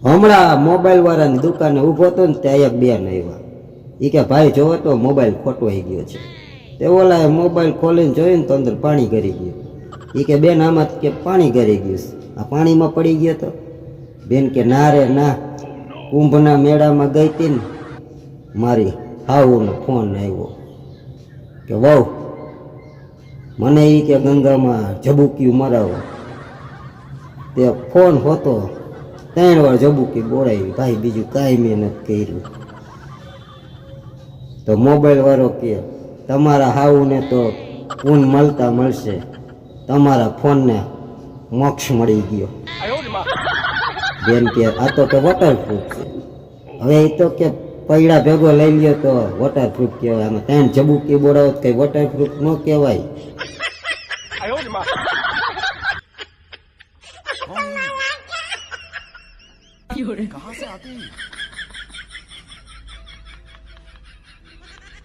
હમણાં મોબાઈલ વાળાની દુકાને ઊભો હતો ને ત્યાં એક બેન આવ્યા. એ કે ભાઈ જોવો તો મોબાઈલ ખોટવાઈ ગયો છે. તે ઓલાએ મોબાઈલ ખોલીને જોયું ને તો અંદર પાણી ગરી ગયું. એ કે બેન આમાં કે પાણી ગરી ગયું, આ પાણીમાં પડી ગયો તો? બેન કે ના રે ના, કુંભના મેળામાં ગઈ હતી ને મારી હાઉનો ફોન આવ્યો કે વહુ મને એ કે ગંગામાં જબુક્યું મરાવો. તે ફોન હોતો 3 વાર જબુકી બોલાવી ભાઈ, બીજું કાંઈ મેં નથી કર્યું. તો મોબાઈલ વાળો કે તમારા હાઉને તો પૂન મળતા મળશે, તમારા ફોનને મોક્ષ મળી ગયો. બેન કે આ તો કે વોટરપ્રૂફ છે. હવે એ તો કે પૈડા ભેગો લઈ લ્યો તો વોટરપ્રૂફ કહેવાય. આમાં 3 જબુકી બોલાવો તો કઈ વોટરપ્રૂફ ન કહેવાય. कहाँ से आते हैं?